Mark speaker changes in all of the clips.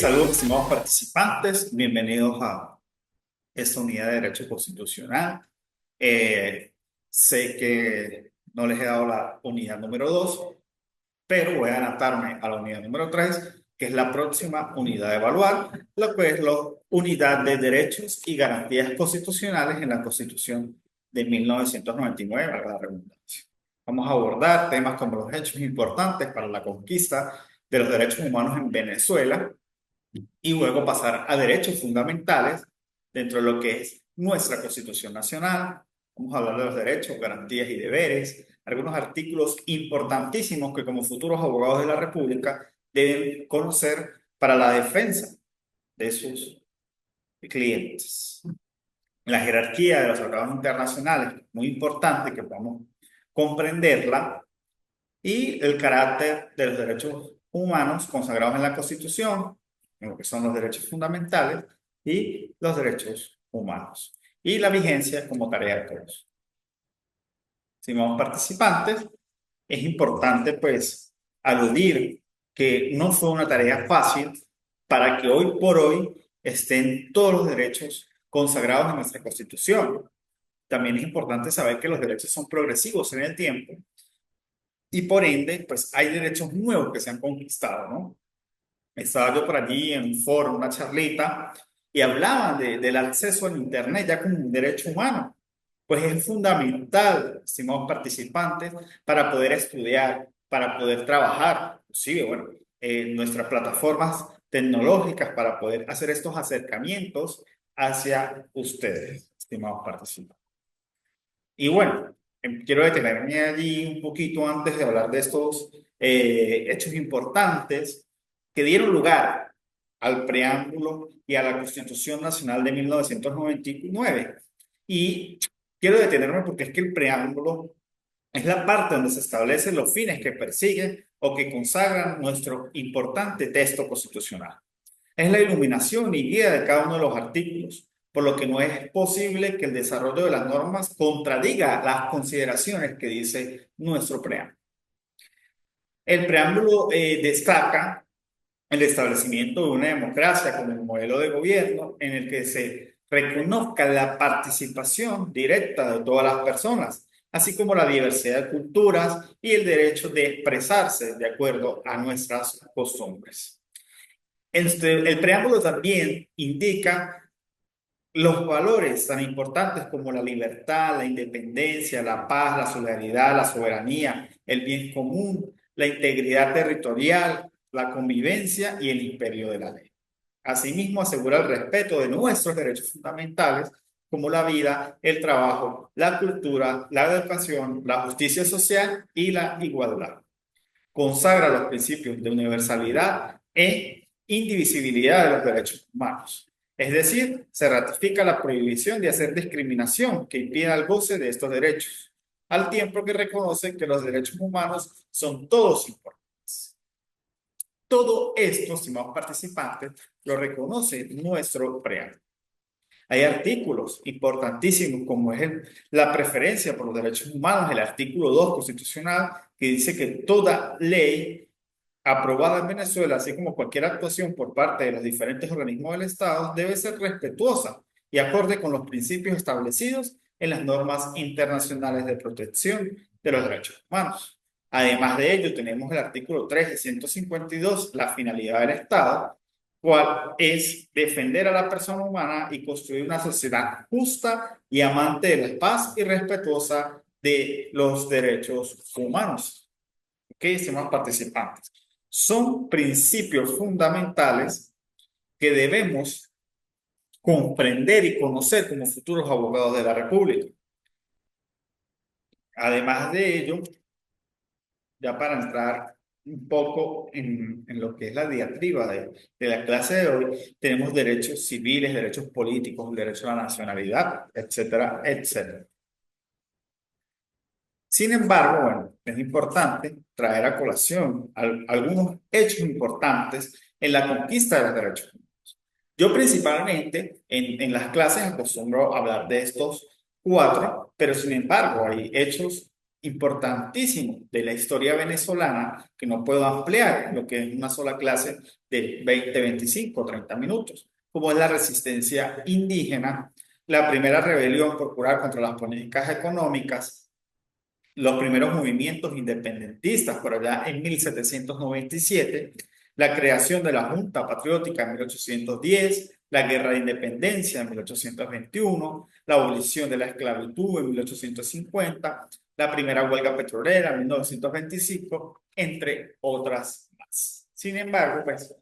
Speaker 1: Saludos, estimados participantes. Bienvenidos a esta unidad de Derecho Constitucional. Sé que no les he dado la unidad número 2, pero voy a adaptarme a la unidad número 3, que es la próxima unidad de evaluar, lo que es la unidad de derechos y garantías constitucionales en la Constitución de 1999, valga la redundancia. Vamos a abordar temas como los hechos importantes para la conquista de los derechos humanos en Venezuela y luego pasar a derechos fundamentales dentro de lo que es nuestra Constitución Nacional. Vamos a hablar de los derechos, garantías y deberes, algunos artículos importantísimos que como futuros abogados de la República deben conocer para la defensa de sus clientes. La jerarquía de los tratados internacionales, muy importante que podamos comprenderla, y el carácter de los derechos humanos consagrados en la Constitución, en lo que son los derechos fundamentales y los derechos humanos, y la vigencia como tarea de todos. Estimados participantes, es importante pues aludir que no fue una tarea fácil para que hoy por hoy estén todos los derechos consagrados en nuestra Constitución. También es importante saber que los derechos son progresivos en el tiempo y por ende, pues hay derechos nuevos que se han conquistado, ¿no? Estaba yo por allí en un foro, una charlita, y hablaban del acceso al Internet ya como un derecho humano. Pues es fundamental, estimados participantes, para poder estudiar, para poder trabajar, inclusive, bueno, nuestras plataformas tecnológicas para poder hacer estos acercamientos hacia ustedes, estimados participantes. Y bueno, quiero detenerme allí un poquito antes de hablar de estos hechos importantes que dieron lugar al preámbulo y a la Constitución Nacional de 1999. Y quiero detenerme porque es que el preámbulo es la parte donde se establecen los fines que persiguen o que consagran nuestro importante texto constitucional. Es la iluminación y guía de cada uno de los artículos, por lo que no es posible que el desarrollo de las normas contradiga las consideraciones que dice nuestro preámbulo. El preámbulo destaca el establecimiento de una democracia como un modelo de gobierno en el que se reconozca la participación directa de todas las personas, así como la diversidad de culturas y el derecho de expresarse de acuerdo a nuestras costumbres. El preámbulo también indica los valores tan importantes como la libertad, la independencia, la paz, la solidaridad, la soberanía, el bien común, la integridad territorial, la convivencia y el imperio de la ley. Asimismo, asegura el respeto de nuestros derechos fundamentales como la vida, el trabajo, la cultura, la educación, la justicia social y la igualdad. Consagra los principios de universalidad e indivisibilidad de los derechos humanos. Es decir, se ratifica la prohibición de hacer discriminación que impida el goce de estos derechos, al tiempo que reconoce que los derechos humanos son todos importantes. Todo esto, estimados participantes, lo reconoce nuestro preámbulo. Hay artículos importantísimos como es la preferencia por los derechos humanos, el artículo 2 constitucional, que dice que toda ley aprobada en Venezuela, así como cualquier actuación por parte de los diferentes organismos del Estado, debe ser respetuosa y acorde con los principios establecidos en las normas internacionales de protección de los derechos humanos. Además de ello, tenemos el artículo 3 de 152, la finalidad del Estado, cual es defender a la persona humana y construir una sociedad justa y amante de la paz y respetuosa de los derechos humanos. ¿Ok, estimados participantes? Son principios fundamentales que debemos comprender y conocer como futuros abogados de la República. Además de ello, ya para entrar un poco en lo que es la diatriba de la clase de hoy, tenemos derechos civiles, derechos políticos, derecho a la nacionalidad, etcétera, etcétera. Sin embargo, bueno, es importante traer a colación algunos hechos importantes en la conquista de los derechos humanos. Yo principalmente en las clases acostumbro a hablar de estos cuatro, pero sin embargo hay hechos importantísimo de la historia venezolana que no puedo ampliar en lo que es una sola clase de 20, 25, 30 minutos, como es la resistencia indígena, la primera rebelión popular contra las políticas económicas, los primeros movimientos independentistas por allá en 1797, la creación de la Junta Patriótica en 1810, la Guerra de Independencia en 1821, la abolición de la esclavitud en 1850, la primera huelga petrolera en 1925, entre otras más. Sin embargo, pues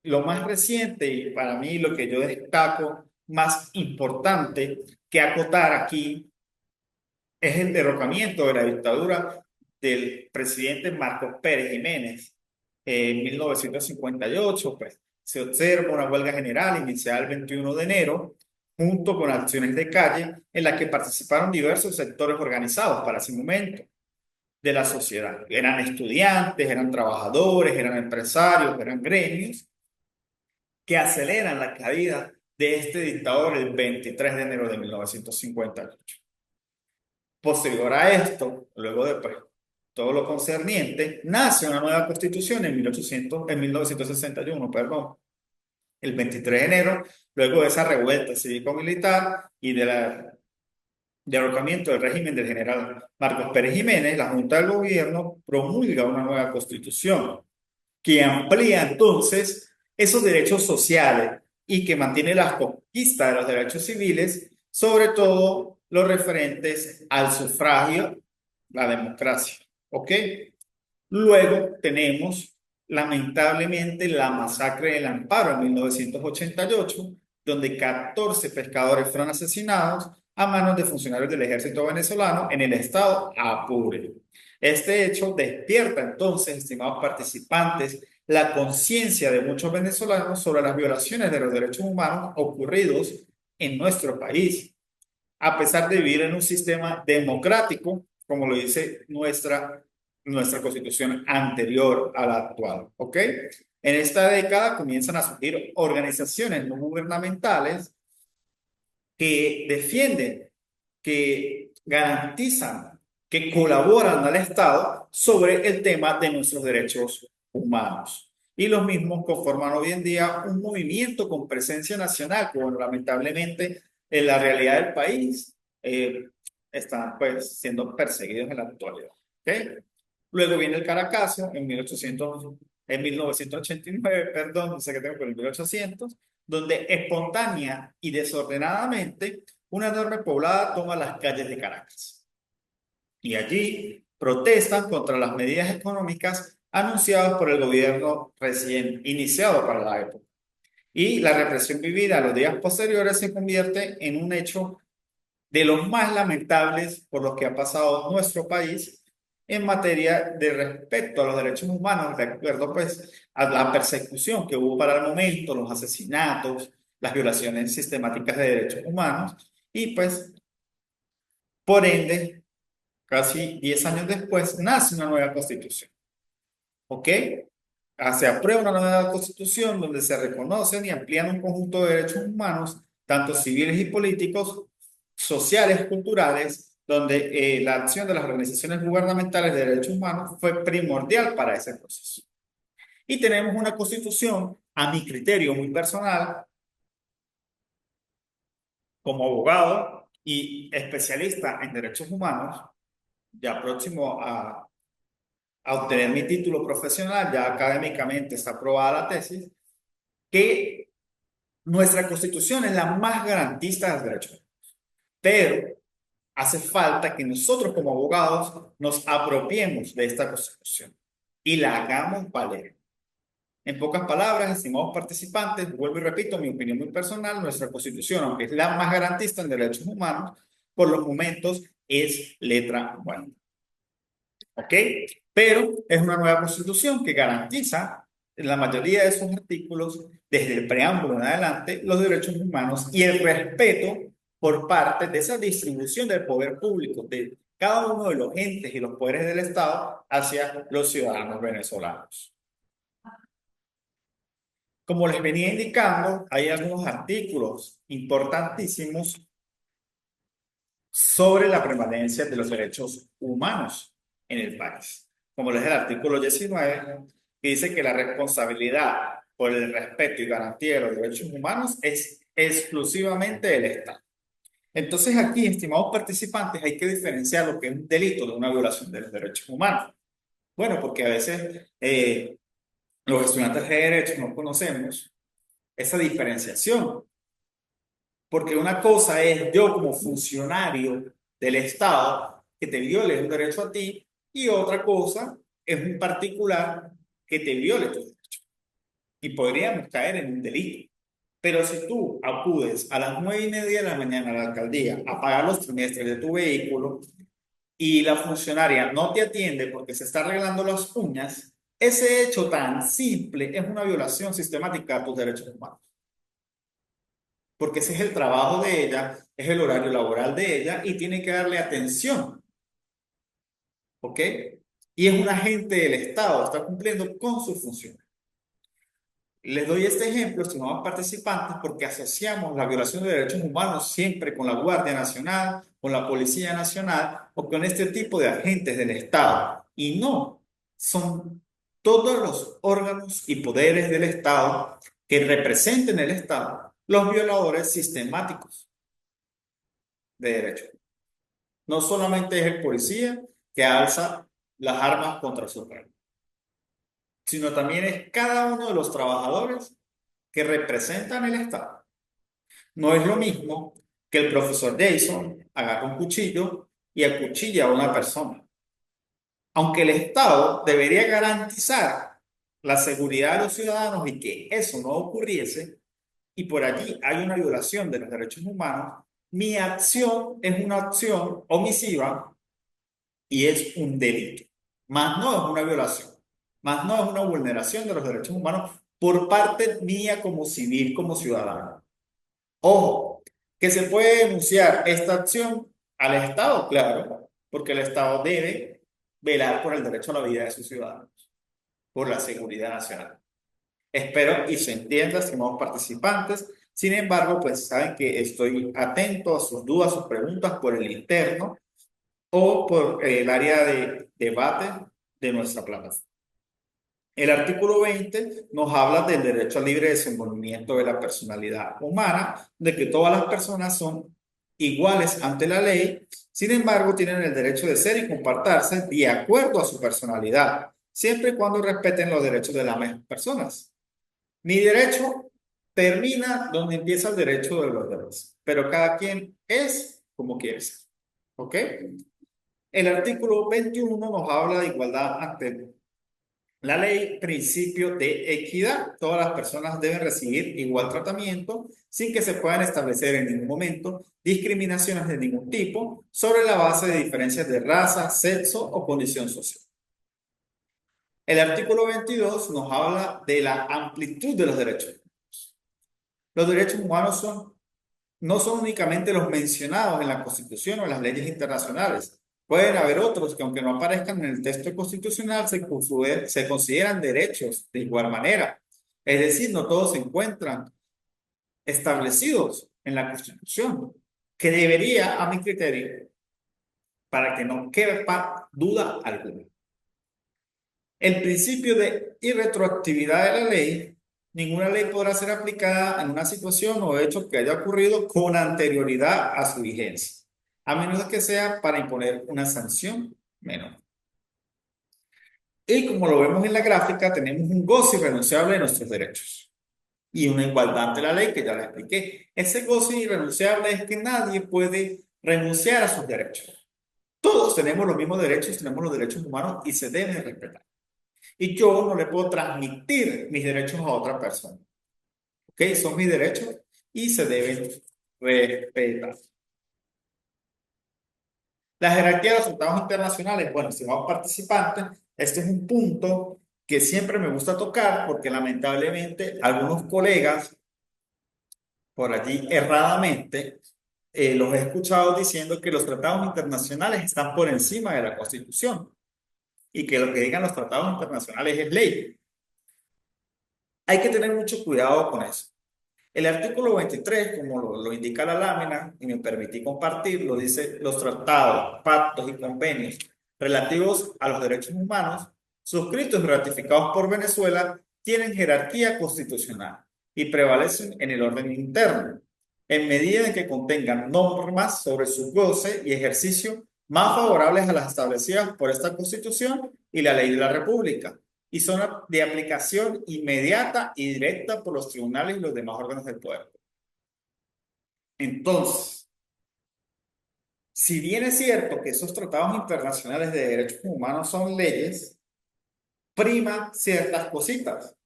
Speaker 1: lo más reciente y para mí lo que yo destaco más importante que acotar aquí es el derrocamiento de la dictadura del presidente Marcos Pérez Jiménez en 1958. Pues se observa una huelga general iniciada el 21 de enero, junto con acciones de calle en las que participaron diversos sectores organizados para ese momento de la sociedad. Eran estudiantes, eran trabajadores, eran empresarios, eran gremios que aceleran la caída de este dictador el 23 de enero de 1958. Posterior a esto, luego de pues, todo lo concerniente, nace una nueva constitución en 1961, perdón, el 23 de enero, luego de esa revuelta cívico-militar y del derrocamiento del régimen del general Marcos Pérez Jiménez, la Junta del Gobierno promulga una nueva constitución que amplía entonces esos derechos sociales y que mantiene la conquista de los derechos civiles, sobre todo los referentes al sufragio, la democracia. ¿Ok? Luego tenemos, lamentablemente, la masacre del Amparo en 1988, donde 14 pescadores fueron asesinados a manos de funcionarios del ejército venezolano en el estado Apure. Este hecho despierta entonces, estimados participantes, la conciencia de muchos venezolanos sobre las violaciones de los derechos humanos ocurridos en nuestro país, a pesar de vivir en un sistema democrático, como lo dice nuestra constitución anterior a la actual. ¿Ok? En esta década comienzan a surgir organizaciones no gubernamentales que defienden, que garantizan, que colaboran al Estado sobre el tema de nuestros derechos humanos. Y los mismos conforman hoy en día un movimiento con presencia nacional, que bueno, lamentablemente en la realidad del país están pues siendo perseguidos en la actualidad. ¿Okay? Luego viene el Caracazo en 1989, perdón, no sé qué tengo por el 1800, donde espontánea y desordenadamente una enorme poblada toma las calles de Caracas. Y allí protestan contra las medidas económicas anunciadas por el gobierno recién iniciado para la época. Y la represión vivida los días posteriores se convierte en un hecho de los más lamentables por los que ha pasado nuestro país en materia de respeto a los derechos humanos, de acuerdo pues a la persecución que hubo para el momento, los asesinatos, las violaciones sistemáticas de derechos humanos y pues por ende, casi 10 años después, nace una nueva constitución. ¿Ok? Se aprueba una nueva constitución donde se reconocen y amplían un conjunto de derechos humanos, tanto civiles y políticos, sociales, culturales, donde la acción de las organizaciones gubernamentales de derechos humanos fue primordial para ese proceso. Y tenemos una constitución, a mi criterio muy personal, como abogado y especialista en derechos humanos, ya próximo a obtener mi título profesional, ya académicamente está aprobada la tesis, que nuestra constitución es la más garantista de los derechos, pero hace falta que nosotros como abogados nos apropiemos de esta constitución y la hagamos valer. En pocas palabras, estimados participantes, vuelvo y repito mi opinión muy personal, nuestra constitución, aunque es la más garantista en derechos humanos, por los momentos es letra muerta. ¿Ok? Pero es una nueva constitución que garantiza en la mayoría de sus artículos, desde el preámbulo en adelante, los derechos humanos y el respeto por parte de esa distribución del poder público de cada uno de los entes y los poderes del Estado hacia los ciudadanos venezolanos. Como les venía indicando, hay algunos artículos importantísimos sobre la prevalencia de los derechos humanos en el país. Como les el artículo 19, que dice que la responsabilidad por el respeto y garantía de los derechos humanos es exclusivamente del Estado. Entonces aquí, estimados participantes, hay que diferenciar lo que es un delito de una violación de los derechos humanos. Bueno, porque a veces los estudiantes de derecho no conocemos esa diferenciación, porque una cosa es yo como funcionario del Estado que te viole un derecho a ti y otra cosa es un particular que te viole tus derechos. Y podríamos caer en un delito. Pero si tú acudes a las 9:30 de la mañana a la alcaldía a pagar los trimestres de tu vehículo y la funcionaria no te atiende porque se está arreglando las uñas, ese hecho tan simple es una violación sistemática de tus derechos humanos. Porque ese es el trabajo de ella, es el horario laboral de ella y tiene que darle atención, ¿ok? Y es un agente del Estado, está cumpliendo con su función. Les doy este ejemplo, estimados participantes, porque asociamos la violación de derechos humanos siempre con la Guardia Nacional, con la Policía Nacional o con este tipo de agentes del Estado. Y no, son todos los órganos y poderes del Estado que representen el Estado, los violadores sistemáticos de derechos. No solamente es el policía que alza las armas contra su pueblo, sino también es cada uno de los trabajadores que representan el Estado. No es lo mismo que el profesor Jason agarre un cuchillo y acuchilla a una persona. Aunque el Estado debería garantizar la seguridad de los ciudadanos y que eso no ocurriese, y por allí hay una violación de los derechos humanos, mi acción es una acción omisiva y es un delito. Más no es una violación, más no es una vulneración de los derechos humanos por parte mía como civil, como ciudadano. Ojo, que se puede denunciar esta acción al Estado, claro, porque el Estado debe velar por el derecho a la vida de sus ciudadanos, por la seguridad nacional. Espero y se entienda, estimados participantes. Sin embargo, pues saben que estoy atento a sus dudas, sus preguntas por el interno o por el área de debate de nuestra plataforma. El artículo 20 nos habla del derecho al libre desenvolvimiento de la personalidad humana, de que todas las personas son iguales ante la ley, sin embargo, tienen el derecho de ser y comportarse de acuerdo a su personalidad, siempre y cuando respeten los derechos de las mismas personas. Mi derecho termina donde empieza el derecho de los demás, pero cada quien es como quiere ser. ¿Ok? El artículo 21 nos habla de igualdad ante la ley, principio de equidad. Todas las personas deben recibir igual tratamiento sin que se puedan establecer en ningún momento discriminaciones de ningún tipo sobre la base de diferencias de raza, sexo o condición social. El artículo 22 nos habla de la amplitud de los derechos. Los derechos humanos no son únicamente los mencionados en la Constitución o en las leyes internacionales. Pueden haber otros que, aunque no aparezcan en el texto constitucional, se consideran derechos de igual manera. Es decir, no todos se encuentran establecidos en la Constitución, que debería, a mi criterio, para que no quepa duda alguna. El principio de irretroactividad de la ley. Ninguna ley podrá ser aplicada en una situación o hecho que haya ocurrido con anterioridad a su vigencia, a menos que sea para imponer una sanción menor. Y como lo vemos en la gráfica, tenemos un goce irrenunciable de nuestros derechos y una igualdad ante la ley que ya la expliqué. Ese goce irrenunciable es que nadie puede renunciar a sus derechos. Todos tenemos los mismos derechos, tenemos los derechos humanos y se deben respetar. Y yo no le puedo transmitir mis derechos a otra persona. ¿Ok? Son mis derechos y se deben respetar. La jerarquía de los tratados internacionales, bueno, estimados participantes, este es un punto que siempre me gusta tocar porque lamentablemente algunos colegas por allí erradamente los he escuchado diciendo que los tratados internacionales están por encima de la Constitución y que lo que digan los tratados internacionales es ley. Hay que tener mucho cuidado con eso. El artículo 23, como lo indica la lámina, y me permití compartirlo, dice: los tratados, pactos y convenios relativos a los derechos humanos, suscritos y ratificados por Venezuela, tienen jerarquía constitucional y prevalecen en el orden interno, en medida en que contengan normas sobre su goce y ejercicio más favorables a las establecidas por esta Constitución y la ley de la República, y son de aplicación inmediata y directa por los tribunales y los demás órganos del poder. Entonces, si bien es cierto que esos tratados internacionales de derechos humanos son leyes, prima ciertas cositas.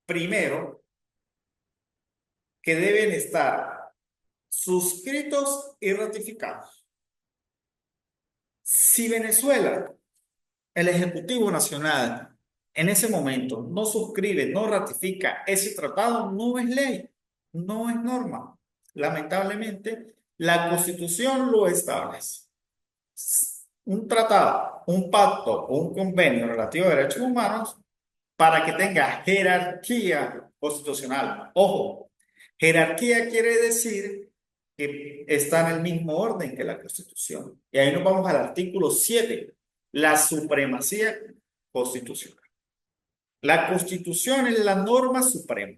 Speaker 1: Primero, que deben estar suscritos y ratificados. Si Venezuela, el Ejecutivo Nacional, en ese momento no suscribe, no ratifica ese tratado, no es ley, no es norma. Lamentablemente, la Constitución lo establece. Un tratado, un pacto o un convenio relativo a derechos humanos, para que tenga jerarquía constitucional. Ojo, jerarquía quiere decir que está en el mismo orden que la Constitución. Y ahí nos vamos al artículo 7, la supremacía constitucional. La Constitución es la norma suprema.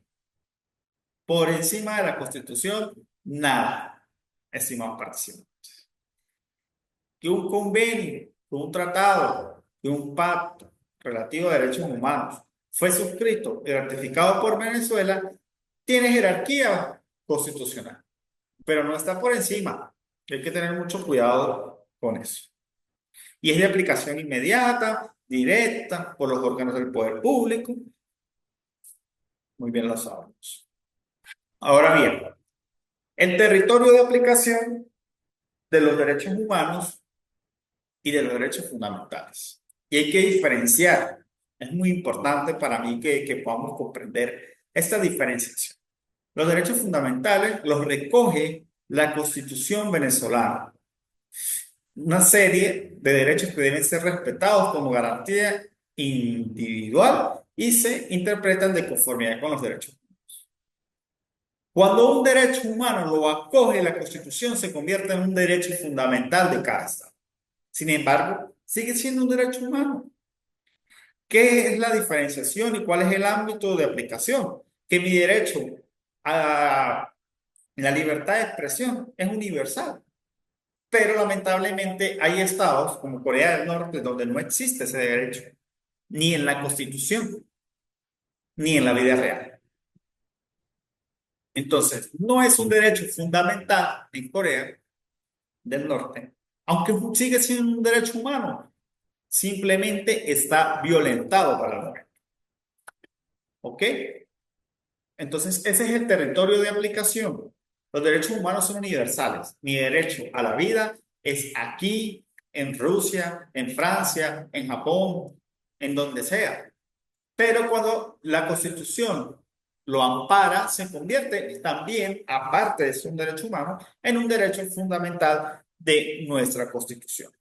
Speaker 1: Por encima de la Constitución, nada, estimados participantes. Que un convenio, que un tratado, que un pacto relativo a derechos humanos fue suscrito y ratificado por Venezuela, tiene jerarquía constitucional, pero no está por encima. Hay que tener mucho cuidado con eso. Y es de aplicación inmediata, directa, por los órganos del poder público. Muy bien lo sabemos. Ahora bien, el territorio de aplicación de los derechos humanos y de los derechos fundamentales. Y hay que diferenciar. Es muy importante para mí que podamos comprender esta diferenciación. Los derechos fundamentales los recoge la Constitución venezolana. Una serie de derechos que deben ser respetados como garantía individual y se interpretan de conformidad con los derechos humanos. Cuando un derecho humano lo acoge la Constitución, se convierte en un derecho fundamental de cada Estado. Sin embargo, sigue siendo un derecho humano. ¿Qué es la diferenciación y cuál es el ámbito de aplicación? Que mi derecho a la libertad de expresión es universal. Pero lamentablemente hay estados como Corea del Norte donde no existe ese derecho, ni en la Constitución, ni en la vida real. Entonces, no es un derecho fundamental en Corea del Norte, aunque sigue siendo un derecho humano, simplemente está violentado para la mujer. ¿Ok? Entonces, ese es el territorio de aplicación. Los derechos humanos son universales. Mi derecho a la vida es aquí, en Rusia, en Francia, en Japón, en donde sea. Pero cuando la Constitución lo ampara, se convierte también, aparte de ser un derecho humano, en un derecho fundamental de nuestra Constitución.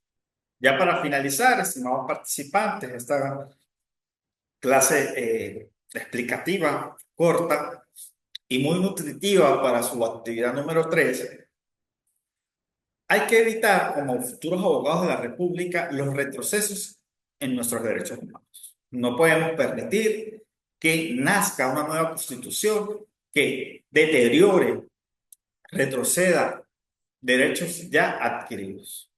Speaker 1: Ya para finalizar, estimados participantes, esta clase explicativa, corta y muy nutritiva para su actividad número 3, hay que evitar, como futuros abogados de la República, los retrocesos en nuestros derechos humanos. No podemos permitir que nazca una nueva constitución que deteriore, retroceda derechos ya adquiridos.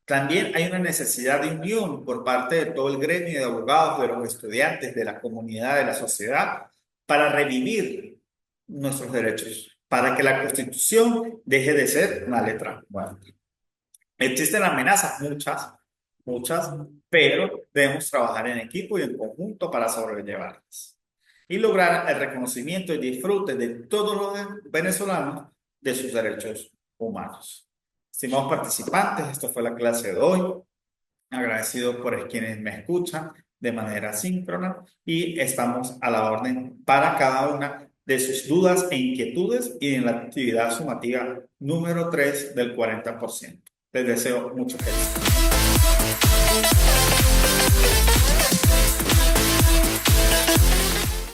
Speaker 1: También hay una necesidad de unión por parte de todo el gremio de abogados, de los estudiantes, de la comunidad, de la sociedad, para revivir nuestros derechos, para que la Constitución deje de ser una letra muerta. Existen amenazas, muchas, pero debemos trabajar en equipo y en conjunto para sobrellevarlas y lograr el reconocimiento y disfrute de todos los venezolanos de sus derechos humanos. Estimados participantes, esto fue la clase de hoy. Agradecido por quienes me escuchan de manera síncrona y estamos a la orden para cada una de sus dudas e inquietudes y en la actividad sumativa número 3 del 40%. Les deseo mucho éxito.